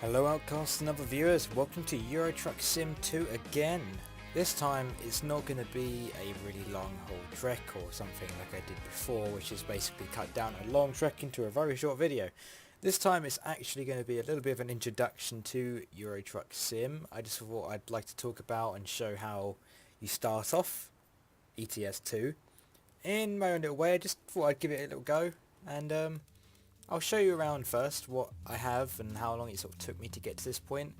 Hello Outcasts and other viewers, welcome to Euro Truck Sim 2 again. This time it's not going to be a really long haul trek or something like I did before, which is basically cut down a long trek into a very short video. This time it's actually going to be a little bit of an introduction to Euro Truck Sim. I just thought I'd like to talk about and show how you start off ETS2 in my own little way. I just thought I'd give it a little go, and I'll show you around first what I have and how long it sort of took me to get to this point.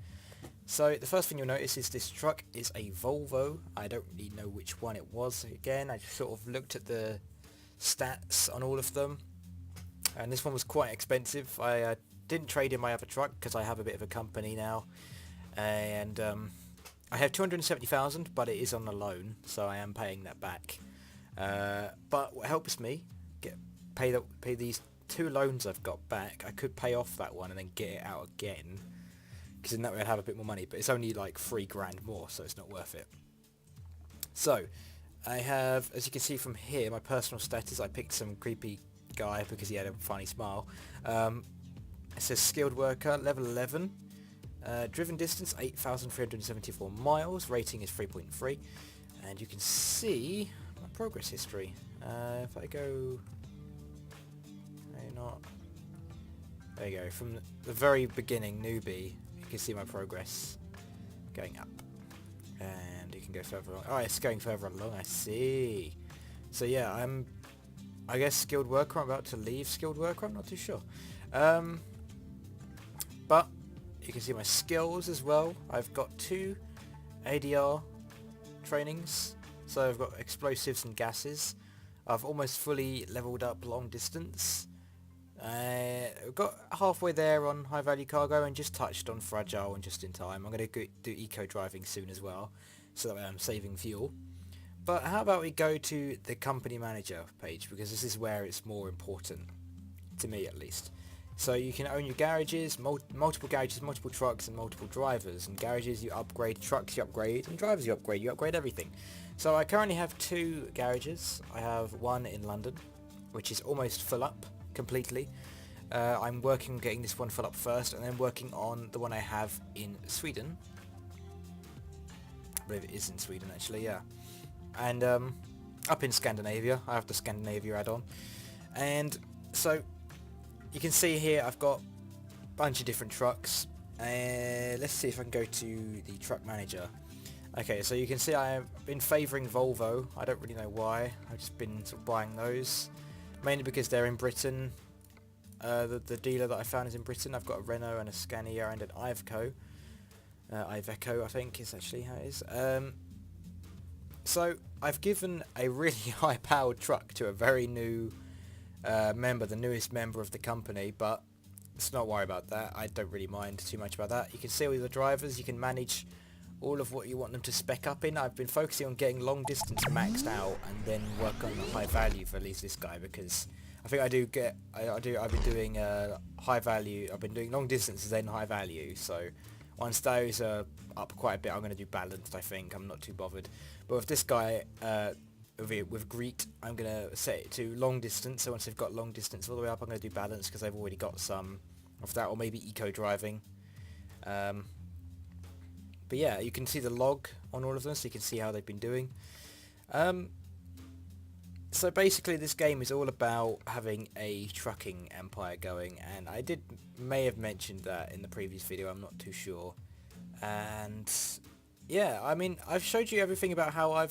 So the first thing you'll notice is this truck is a Volvo. I don't really know which one it was. Again, I just sort of looked at the stats on all of them, and this one was quite expensive. I didn't trade in my other truck because I have a bit of a company now, and I have 270,000, but it is on a loan, so I am paying that back. But what helps me pay these two loans I've got back, I could pay off that one and then get it out again, because in that way I'd have a bit more money, but it's only like 3 grand more, so it's not worth it. So I have, as you can see from here, my personal status. I picked some creepy guy because he had a funny smile. It says skilled worker, level 11, driven distance 8,374 miles, rating is 3.3, and you can see my progress history. If I go there you go, from the very beginning, newbie, you can see my progress going up, and you can go further along. Oh, it's going further along, I see. So yeah, I guess skilled worker. I'm about to leave skilled worker, I'm not too sure. But you can see my skills as well. I've got 2 ADR trainings, so I've got explosives and gases. I've almost fully leveled up long distance. Got halfway there on high value cargo and just touched on fragile and just in time. I'm going to do eco driving soon as well, so that way I'm saving fuel. But how about we go to the company manager page, because this is where it's more important, to me at least. So you can own your garages, multiple garages, multiple trucks and multiple drivers. And garages you upgrade, trucks you upgrade, and drivers you upgrade everything. So I currently have 2 garages. I have one in London, which is almost full up completely. I'm working on getting this one full up first, and then working on the one I have in Sweden. I believe it is in Sweden actually, yeah. And up in Scandinavia, I have the Scandinavia add-on. And so you can see here I've got a bunch of different trucks. Let's see if I can go to the truck manager. Okay, so you can see I've been favouring Volvo. I don't really know why. I've just been sort of buying those, mainly because they're in Britain. The dealer that I found is in Britain. I've got a Renault and a Scania and an Iveco. Iveco, I think, is actually how it is. So I've given a really high-powered truck to a very new member, the newest member of the company, but let's not worry about that. I don't really mind too much about that. You can see all the drivers. You can manage all of what you want them to spec up in. I've been focusing on getting long distance maxed out and then work on the high value for at least this guy, because I think I've been doing high value, I've been doing long distances then high value, so once those are up quite a bit I'm going to do balanced. I think I'm not too bothered. But with this guy, with Greet, I'm going to set it to long distance, so once they've got long distance all the way up I'm going to do balance, because I've already got some of that, or maybe eco driving. But yeah, you can see the log on all of them, so you can see how they've been doing. So basically this game is all about having a trucking empire going, and I may have mentioned that in the previous video, I'm not too sure. And yeah, I mean, I've showed you everything about how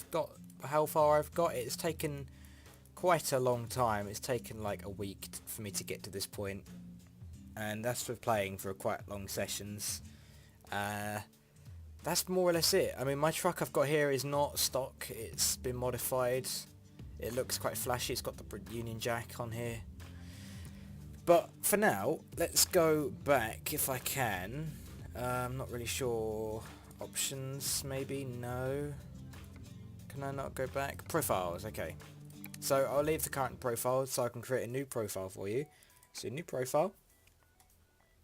far I've got. It's taken quite a long time. It's taken like a week for me to get to this point, and that's for playing for quite long sessions. That's more or less it. I mean, my truck I've got here is not stock. It's been modified. It looks quite flashy. It's got the Union Jack on here. But for now, let's go back if I can. I'm not really sure. Options, maybe? No. Can I not go back? Profiles, okay. So I'll leave the current profile so I can create a new profile for you. So new profile.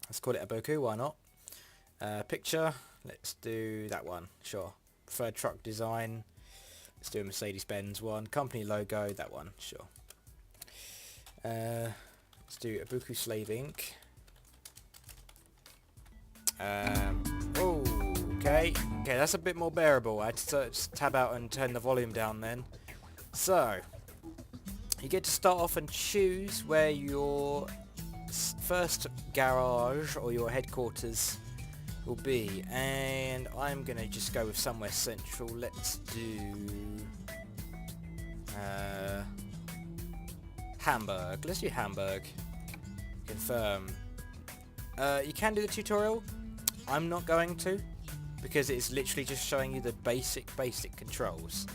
Let's call it a Boku, why not? Picture. Let's do that one, sure. Preferred truck design. Let's do a Mercedes-Benz one. Company logo, that one, sure. Let's do Ibuku Slave Inc. Oh, okay. Okay, that's a bit more bearable. I had to just tab out and turn the volume down then. So, you get to start off and choose where your first garage or your headquarters will be. And I'm going to just go with somewhere central. Let's do... Hamburg. Let's do Hamburg. Confirm. You can do the tutorial. I'm not going to, because it's literally just showing you the basic controls.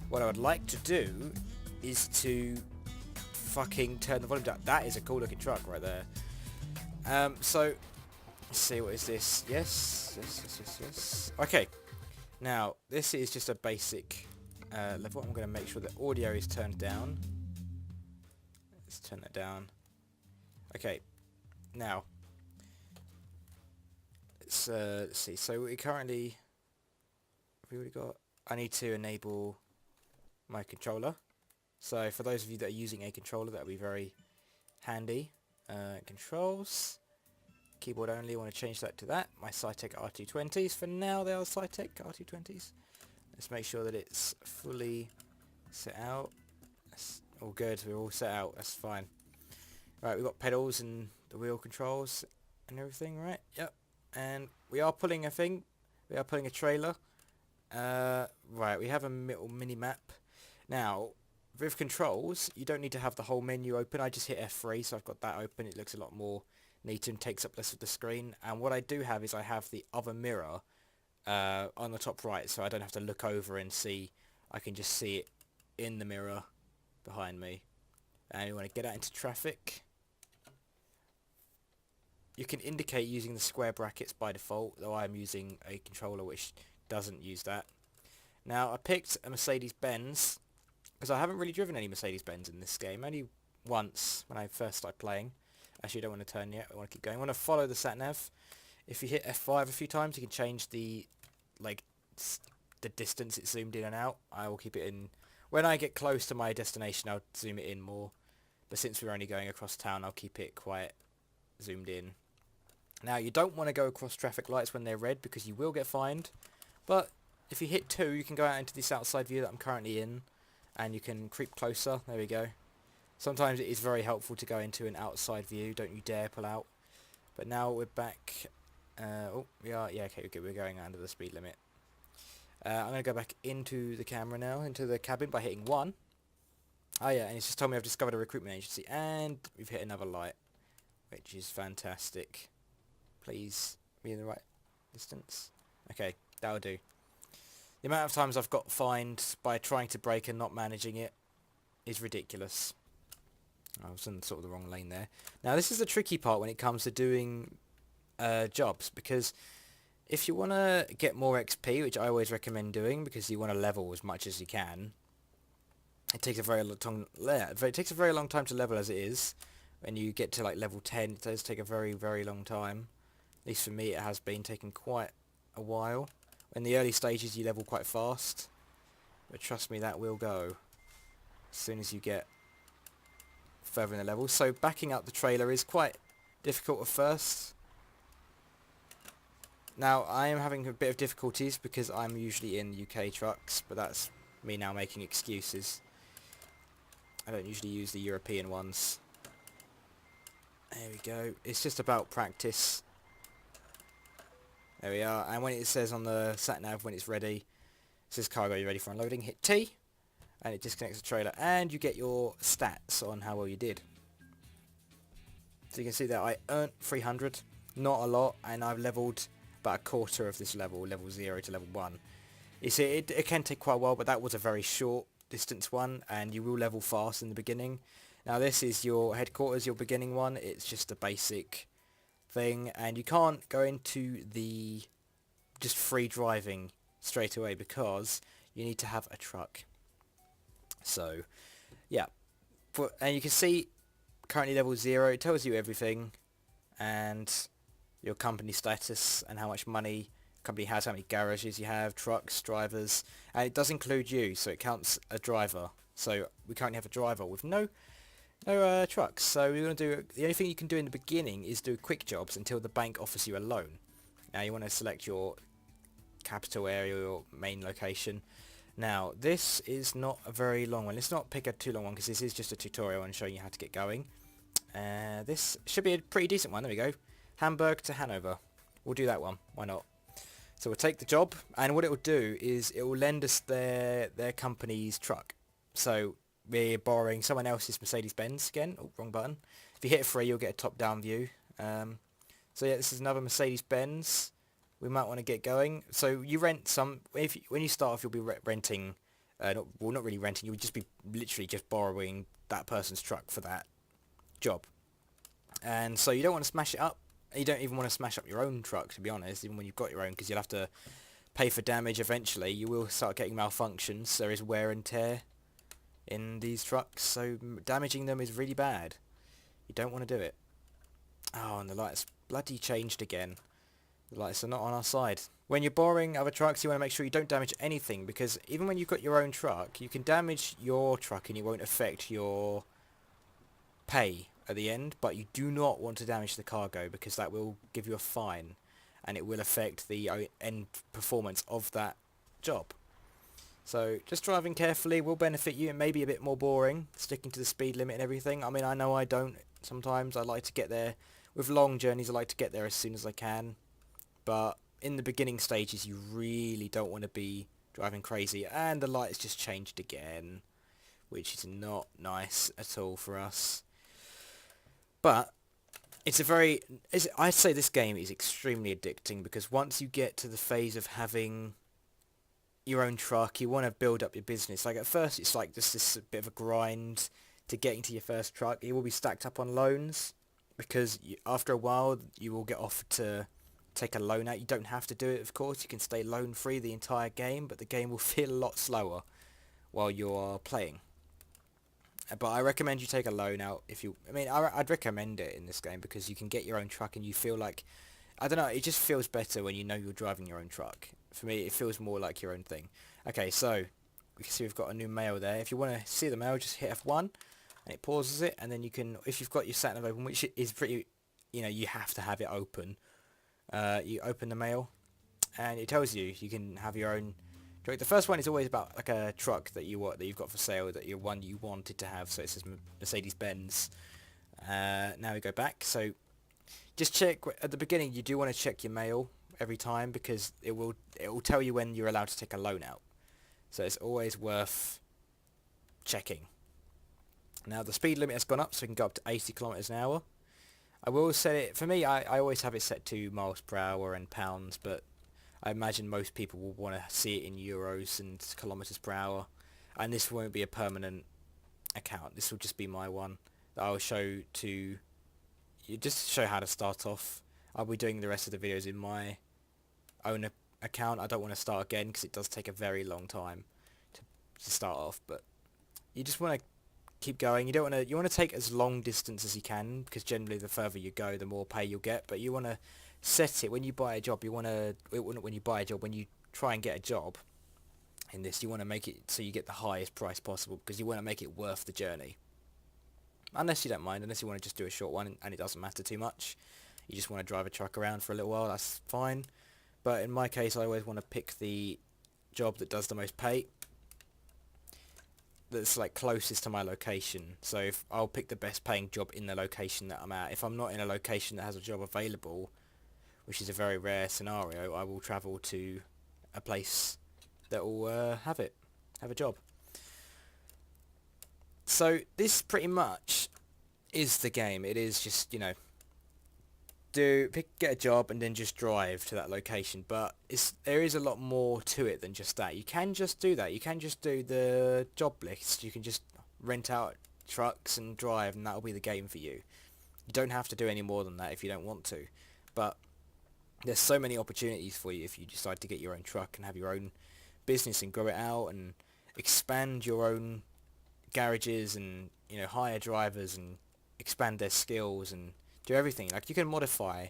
What I would like to do is to fucking turn the volume down. That is a cool looking truck right there. So let's see, what is this? Yes. Okay. Now this is just a basic level. I'm going to make sure the audio is turned down. Let's turn that down. Okay. Now let's see. So we currently, have we already got? I need to enable my controller. So for those of you that are using a controller, that would be very handy. Controls, keyboard only. I want to change that to that. My Cytec R220s. For now, they are Cytec R220s. Let's make sure that it's fully set out. That's all good. We're all set out. That's fine. Right, we've got pedals and the wheel controls and everything, right? Yep. And we are pulling a thing. We are pulling a trailer. Right, we have a little mini map. Now, with controls, you don't need to have the whole menu open. I just hit F3, so I've got that open. It looks a lot more neat and takes up less of the screen. And what I do have is I have the other mirror on the top right, so I don't have to look over and see. I can just see it in the mirror behind me. And you want to get out into traffic. You can indicate using the square brackets by default, though I'm using a controller which doesn't use that. Now, I picked a Mercedes-Benz, because I haven't really driven any Mercedes-Benz in this game, only once when I first started playing. Actually, I don't want to turn yet, I want to keep going. I want to follow the sat-nav. If you hit F5 a few times, you can change the distance it's zoomed in and out. I will keep it in. When I get close to my destination, I'll zoom it in more. But since we're only going across town, I'll keep it quite zoomed in. Now, you don't want to go across traffic lights when they're red, because you will get fined. But if you hit 2, you can go out into this outside view that I'm currently in, and you can creep closer. There we go. Sometimes it is very helpful to go into an outside view. Don't you dare pull out. But now we're back. Oh, we are. Yeah, okay, we're going under the speed limit. I'm going to go back into the camera now, into the cabin by hitting 1. Oh yeah, and it's just told me I've discovered a recruitment agency, and we've hit another light, which is fantastic. Please be in the right distance. Okay, that'll do. The amount of times I've got fined by trying to brake and not managing it is ridiculous. I was in sort of the wrong lane there. Now this is the tricky part when it comes to doing jobs, because if you want to get more XP, which I always recommend doing because you want to level as much as you can, it takes a very long time. It takes a very long time to level as it is. When you get to like level 10, it does take a very, very long time. At least for me, it has been taking quite a while. In the early stages, you level quite fast, but trust me, that will go as soon as you get further in the level. So backing up the trailer is quite difficult at first. Now, I am having a bit of difficulties because I'm usually in UK trucks, but that's me now making excuses. I don't usually use the European ones. There we go. It's just about practice. There we are. And when it says on the sat-nav when it's ready, it says cargo, you're ready for unloading. Hit T, and it disconnects the trailer, and you get your stats on how well you did. So you can see that I earned 300, not a lot, and I've leveled about a quarter of this level 0 to level 1. You see, it can take quite a while, but that was a very short distance one, and you will level fast in the beginning. Now this is your headquarters, your beginning one. It's just a basic thing, and you can't go into the just free driving straight away because you need to have a truck. So yeah, and you can see currently level 0. It tells you everything, and your company status and how much money company has, how many garages you have, trucks, drivers, and it does include you, so it counts a driver. So we currently have a driver with no trucks. So we're going to do, the only thing you can do in the beginning is do quick jobs until the bank offers you a loan. Now you want to select your capital area, your main location. Now this is not a very long one. Let's not pick a too long one because this is just a tutorial and showing you how to get going. This should be a pretty decent one. There we go. Hamburg to Hanover. We'll do that one. Why not? So we'll take the job, and what it will do is it will lend us their company's truck. So we're borrowing someone else's Mercedes-Benz again. Oh, wrong button. If you hit 3, you'll get a top-down view. So yeah, this is another Mercedes-Benz. We might want to get going. So you rent some. When you start off, you'll be renting. Not really renting. You'll just be literally just borrowing that person's truck for that job. And so you don't want to smash it up. You don't even want to smash up your own truck, to be honest, even when you've got your own, because you'll have to pay for damage eventually. You will start getting malfunctions. There is wear and tear in these trucks, so damaging them is really bad. You don't want to do it. Oh, and the lights bloody changed again. The lights are not on our side. When you're borrowing other trucks, you want to make sure you don't damage anything, because even when you've got your own truck, you can damage your truck and it won't affect your pay at the end, but you do not want to damage the cargo because that will give you a fine and it will affect the end performance of that job. So just driving carefully will benefit you. It may be a bit more boring, sticking to the speed limit and everything. I mean, I know I don't. Sometimes I like to get there. With long journeys, I like to get there as soon as I can. But in the beginning stages, you really don't want to be driving crazy. And the lights just changed again, which is not nice at all for us. But I'd say this game is extremely addicting, because once you get to the phase of having your own truck, you want to build up your business. Like at first it's like just this bit of a grind to getting to your first truck. You will be stacked up on loans, because after a while you will get offered to take a loan out. You don't have to do it, of course. You can stay loan free the entire game, but the game will feel a lot slower while you are playing. But I recommend you take a loan out if you... I mean, I'd recommend it in this game because you can get your own truck and you feel like... I don't know, it just feels better when you know you're driving your own truck. For me, it feels more like your own thing. Okay, so we can see we've got a new mail there. If you want to see the mail, just hit F1 and it pauses it. And then you can... If you've got your sat nav open, which is pretty... You know, you have to have it open. You open the mail and it tells you can have your own... The first one is always about like a truck that you've got for sale, that you wanted to have. So it says Mercedes-Benz. Now we go back. So just check at the beginning. You do want to check your mail every time, because it will tell you when you're allowed to take a loan out. So it's always worth checking. Now the speed limit has gone up, so we can go up to 80 kilometers an hour. I will set it, for me, I always have it set to miles per hour and pounds, but I imagine most people will want to see it in euros and kilometers per hour. And this won't be a permanent account. This will just be my one that I'll show to you, just to show how to start off. I'll be doing the rest of the videos in my own account. I don't want to start again because it does take a very long time to start off, but you just want to keep going. You want to take as long distance as you can, because generally the further you go, the more pay you'll get. But you want to set it when you buy a job. When you try and get a job in this, you want to make it so you get the highest price possible, because you want to make it worth the journey. Unless you don't mind, unless you want to just do a short one and it doesn't matter too much. You just want to drive a truck around for a little while, that's fine. But in my case, I always want to pick the job that does the most pay, that's like closest to my location. So if I'll pick the best paying job in the location that I'm at. If I'm not in a location that has a job available, which is a very rare scenario, I will travel to a place that will have a job. So this pretty much is the game. It is just, you know, get a job and then just drive to that location. But there is a lot more to it than just that. You can just do that. You can just do the job list. You can just rent out trucks and drive, and that'll be the game for you. You don't have to do any more than that if you don't want to. But there's so many opportunities for you if you decide to get your own truck and have your own business and grow it out and expand your own garages and, you know, hire drivers and expand their skills and do everything. Like, you can modify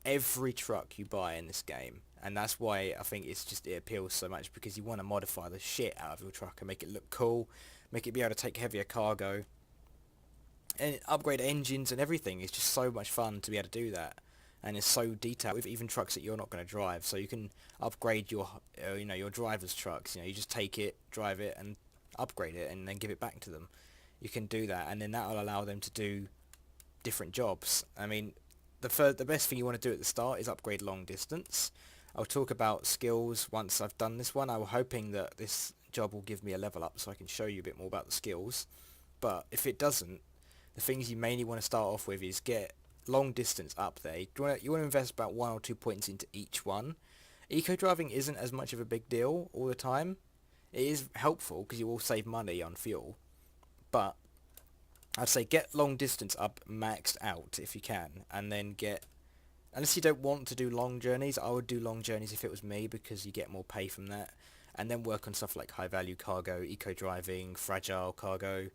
every truck you buy in this game, and that's why I think it appeals so much, because you want to modify the shit out of your truck and make it look cool, make it be able to take heavier cargo, and upgrade engines and everything. It's just so much fun to be able to do that. and it's so detailed with even trucks that you're not going to drive. So you can upgrade your your driver's trucks. You just take it, drive it, and upgrade it, and then give it back to them. You can do that, and then that will allow them to do different jobs. I mean, the best thing you want to do at the start is upgrade long distance. I'll talk about skills once I've done this one. I'm hoping that this job will give me a level up so I can show you a bit more about the skills. But if it doesn't, the things you mainly want to start off with is get long distance up there. You want to invest about 1 or 2 points into each one. Eco driving isn't as much of a big deal all the time. It is helpful because you will save money on fuel, but I'd say get long distance up maxed out if you can, and then unless you don't want to do long journeys, I would do long journeys if it was me because you get more pay from that, and then work on stuff like high value cargo, eco driving, fragile cargo,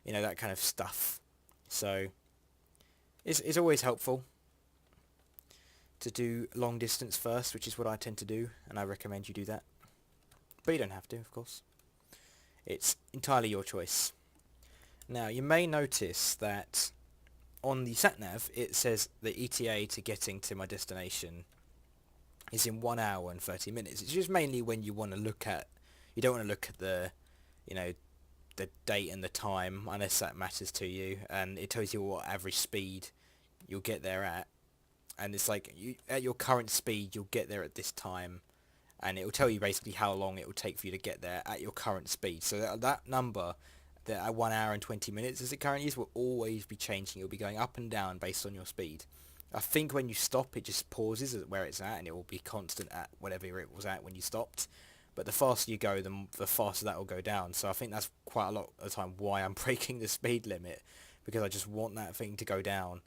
that kind of stuff. So it's always helpful to do long distance first, which is what I tend to do, and I recommend you do that. But you don't have to, of course. It's entirely your choice. Now, you may notice that on the sat-nav, it says the ETA to getting to my destination is in 1 hour and 30 minutes. It's just mainly when you don't want to look at the, the date and the time, unless that matters to you, and it tells you what average speed you'll get there at. And it's like, at your current speed, you'll get there at this time, and it will tell you basically how long it will take for you to get there at your current speed. So that number, that at 1 hour and 20 minutes as it currently is, will always be changing. It'll be going up and down based on your speed. I think when you stop, it just pauses at where it's at, and it will be constant at whatever it was at when you stopped. But the faster you go, the faster that will go down. So I think that's quite a lot of the time why I'm breaking the speed limit, because I just want that thing to go down.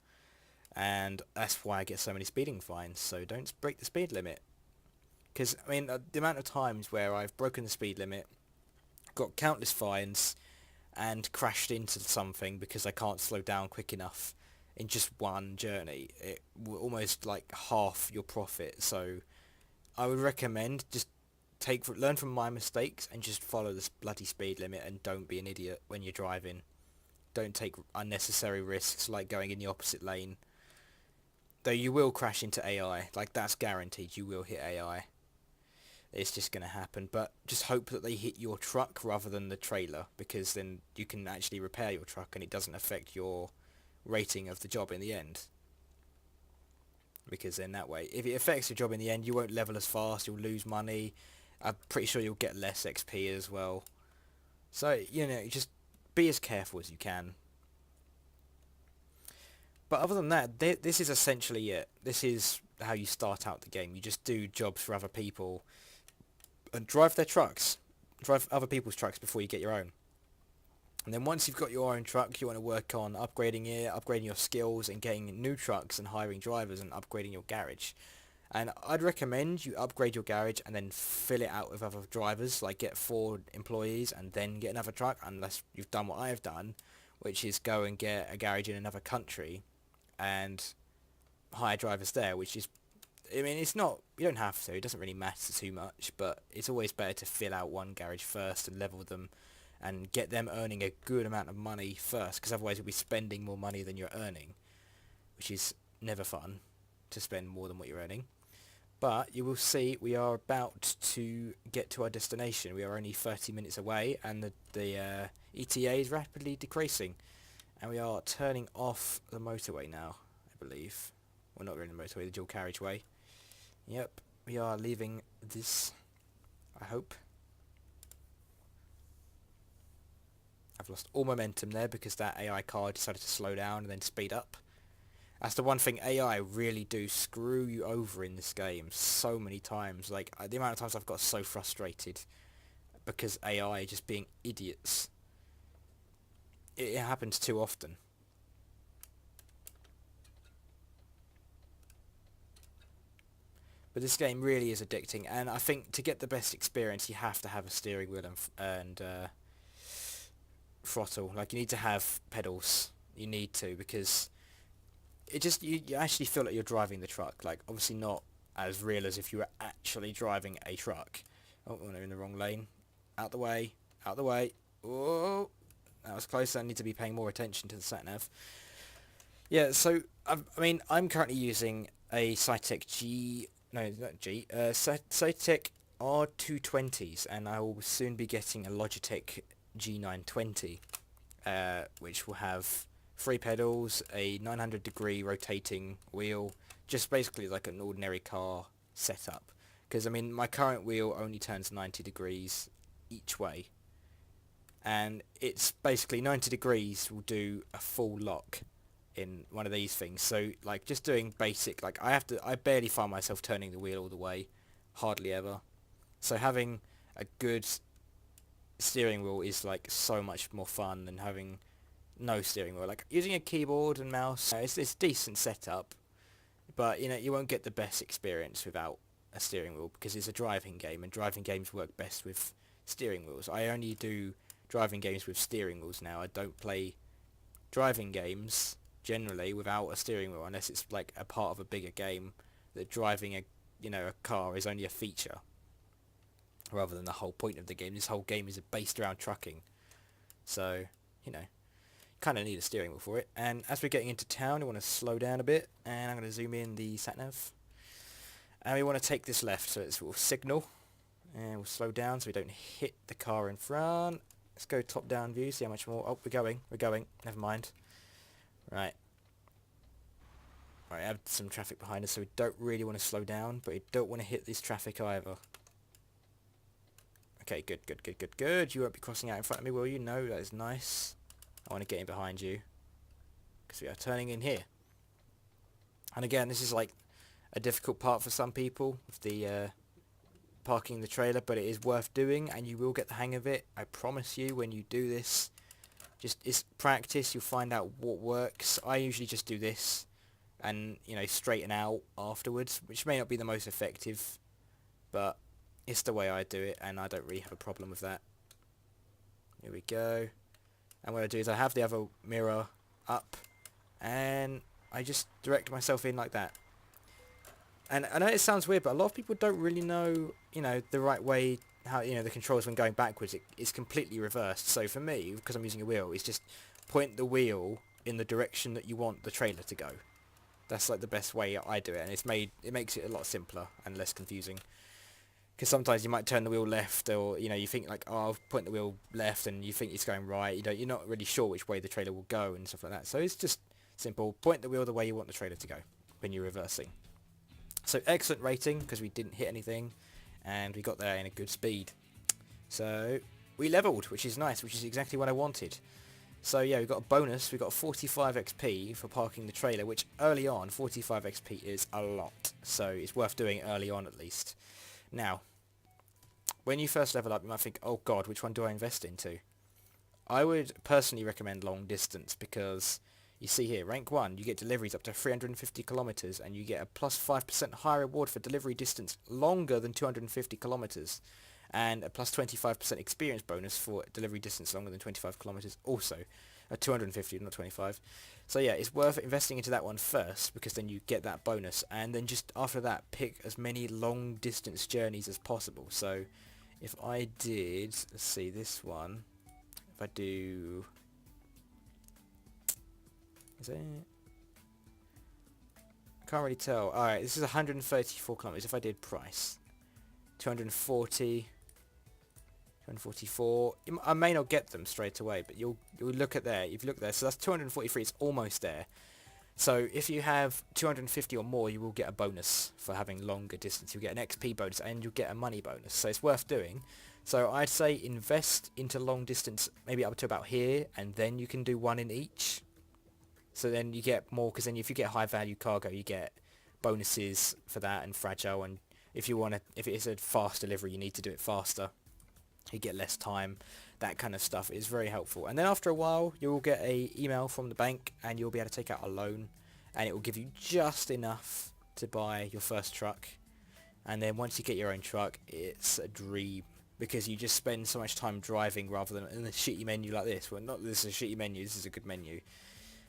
And that's why I get so many speeding fines. So don't break the speed limit. Because, I mean, the amount of times where I've broken the speed limit, got countless fines, and crashed into something because I can't slow down quick enough in just one journey, it will almost like half your profit. So I would recommend just learn from my mistakes and just follow this bloody speed limit, and don't be an idiot when you're driving. Don't take unnecessary risks like going in the opposite lane. Though you will crash into AI, like that's guaranteed, you will hit AI. It's just going to happen, but just hope that they hit your truck rather than the trailer, because then you can actually repair your truck and it doesn't affect your rating of the job in the end. Because then that way, if it affects your job in the end, you won't level as fast, you'll lose money, I'm pretty sure you'll get less XP as well. So, just be as careful as you can. But other than that, this is essentially it. This is how you start out the game. You just do jobs for other people and drive other people's trucks before you get your own. And then once you've got your own truck, you want to work on upgrading it, upgrading your skills, and getting new trucks and hiring drivers and upgrading your garage. And I'd recommend you upgrade your garage and then fill it out with other drivers, like get 4 employees and then get another truck, unless you've done what I've done, which is go and get a garage in another country and hire drivers there, which is, I mean, it's not, you don't have to, it doesn't really matter too much, but it's always better to fill out one garage first and level them and get them earning a good amount of money first, because otherwise you'll be spending more money than you're earning, which is never fun, to spend more than what you're earning. But you will see we are about to get to our destination. We are only 30 minutes away, and the ETA is rapidly decreasing, and we are turning off the motorway now, I believe. Well, not really the motorway, the dual carriageway. Yep, we are leaving this, I hope. I've lost all momentum there because that AI car decided to slow down and then speed up. That's the one thing, AI really do screw you over in this game so many times. Like, the amount of times I've got so frustrated because AI just being idiots. It happens too often. But this game really is addicting, and I think to get the best experience you have to have a steering wheel and throttle. Like, you need to have pedals. You need to, because it just, you actually feel like you're driving the truck. Like, obviously not as real as if you were actually driving a truck. Oh, we're in the wrong lane. Out the way. Out the way. Oh, that was close. I need to be paying more attention to the sat-nav. Yeah, so, I mean, I'm currently using a Cytec G, no, not G, Cytec R220s, and I will soon be getting a Logitech G920, which will have 3 pedals, a 900 degree rotating wheel, just basically like an ordinary car setup. Because I mean, my current wheel only turns 90 degrees each way, and it's basically 90 degrees will do a full lock in one of these things. So like just doing basic, like I barely find myself turning the wheel all the way, hardly ever. So having a good steering wheel is like so much more fun than having no steering wheel. Like using a keyboard and mouse, it's decent setup, but you know you won't get the best experience without a steering wheel, because it's a driving game and driving games work best with steering wheels. I only do driving games with steering wheels now. I don't play driving games generally without a steering wheel unless it's like a part of a bigger game that driving a car is only a feature rather than the whole point of the game. This whole game is based around trucking, so you kind of need a steering wheel for it. And as we're getting into town, we want to slow down a bit, and I'm going to zoom in the sat nav, and we want to take this left, so it's a little signal, and we'll slow down so we don't hit the car in front. Let's go top down view, see how much more. Oh, we're going, never mind. Right, I have some traffic behind us, so we don't really want to slow down, but we don't want to hit this traffic either. Okay, good. You won't be crossing out in front of me, will you? No, that is nice. I want to get in behind you, because we are turning in here. And again, this is like a difficult part for some people, with the parking the trailer, but it is worth doing, and you will get the hang of it. I promise you, when you do this, it's practice, you'll find out what works. I usually just do this, and straighten out afterwards, which may not be the most effective, but it's the way I do it, and I don't really have a problem with that. Here we go. And what I do is I have the other mirror up, and I just direct myself in like that. And I know it sounds weird, but a lot of people don't really know, the right way, how, the controls when going backwards. It's completely reversed. So for me, because I'm using a wheel, it's just point the wheel in the direction that you want the trailer to go. That's like the best way I do it, and it makes it a lot simpler and less confusing. Because sometimes you might turn the wheel left, or you think like, oh, I'll point the wheel left, and you think it's going right. You're not really sure which way the trailer will go and stuff like that. So it's just simple. Point the wheel the way you want the trailer to go when you're reversing. So excellent rating, because we didn't hit anything, and we got there in a good speed. So we leveled, which is nice, which is exactly what I wanted. So yeah, we got a bonus. We got 45 XP for parking the trailer, which early on, 45 XP is a lot. So it's worth doing early on at least. Now, when you first level up, you might think, oh god, which one do I invest into? I would personally recommend long distance, because you see here, rank 1, you get deliveries up to 350 kilometers, and you get a plus 5% higher reward for delivery distance longer than 250 kilometers, and a plus 25% experience bonus for delivery distance longer than 25 kilometers also. 250, not 25. So yeah, it's worth investing into that one first, because then you get that bonus, and then just after that, pick as many long distance journeys as possible. So if I did, let's see, this one, if I do, is it? I can't really tell. Alright, this is 134 kilometers. If I did price, 240, 244. I may not get them straight away, but you'll look at there. If you look there, so that's 243. It's almost there. So if you have 250 or more, you will get a bonus for having longer distance. You'll get an XP bonus, and you'll get a money bonus. So it's worth doing. So I'd say invest into long distance, maybe up to about here, and then you can do one in each. So then you get more, because then if you get high value cargo, you get bonuses for that, and fragile. And if if it is a fast delivery, you need to do it faster. You get less time, that kind of stuff is very helpful. And then after a while, you will get a email from the bank, and you'll be able to take out a loan, and it will give you just enough to buy your first truck. And then once you get your own truck, it's a dream, because you just spend so much time driving rather than in a shitty menu like this. Well, not that this is a shitty menu, this is a good menu.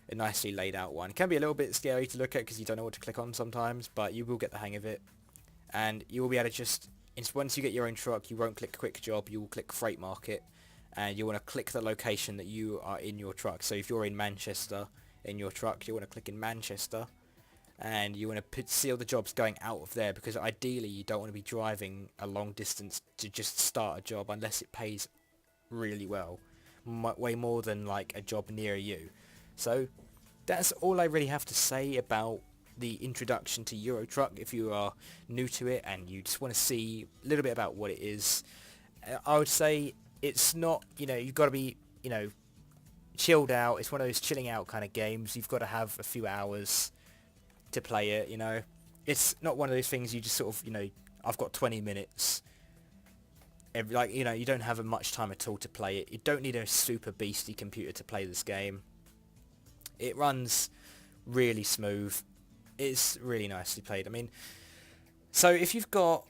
A nicely laid out one. It can be a little bit scary to look at, because you don't know what to click on sometimes, but you will get the hang of it. And you will be able to just, once you get your own truck, you won't click quick job, you will click freight market, and you want to click the location that you are in your truck. So if you're in Manchester in your truck, you want to click in Manchester, and you want to see all the jobs going out of there, because ideally you don't want to be driving a long distance to just start a job unless it pays really well, way more than like a job near you. So that's all I really have to say about the introduction to Euro Truck. If you are new to it and you just want to see a little bit about what it is, I would say it's not, you've got to be, chilled out. It's one of those chilling out kind of games. You've got to have a few hours to play it. It's not one of those things you just sort of, I've got 20 minutes. You don't have much time at all to play it. You don't need a super beastie computer to play this game. It runs really smooth. It's really nicely played. I mean, so if you've got,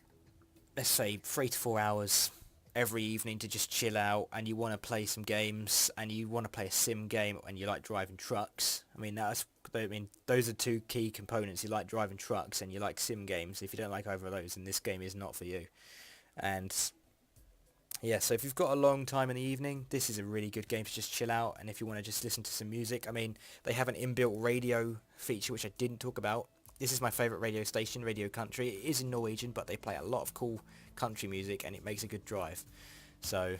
let's say, 3 to 4 hours every evening to just chill out, and you want to play some games, and you want to play a sim game, and you like driving trucks, those are two key components. You like driving trucks and you like sim games. If you don't like either of those, then this game is not for you. And yeah, so if you've got a long time in the evening, this is a really good game to just chill out. And if you want to just listen to some music, they have an inbuilt radio feature, which I didn't talk about. This is my favourite radio station, Radio Country. It is in Norwegian, but they play a lot of cool country music, and it makes a good drive. So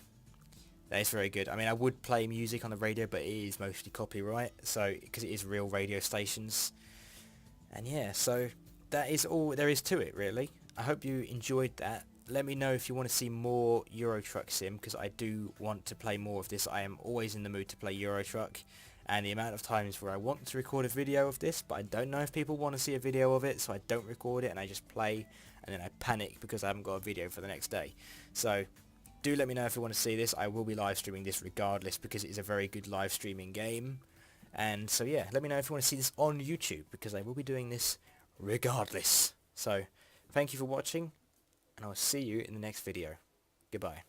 that is very good. I would play music on the radio, but it is mostly copyright, so because it is real radio stations. And yeah, so that is all there is to it, really. I hope you enjoyed that. Let me know if you want to see more Euro Truck Sim, because I do want to play more of this. I am always in the mood to play Euro Truck, and the amount of times where I want to record a video of this, but I don't know if people want to see a video of it, so I don't record it and I just play, and then I panic because I haven't got a video for the next day. So do let me know if you want to see this. I will be live streaming this regardless, because it is a very good live streaming game. And so yeah, let me know if you want to see this on YouTube, because I will be doing this regardless. So thank you for watching, and I'll see you in the next video. Goodbye.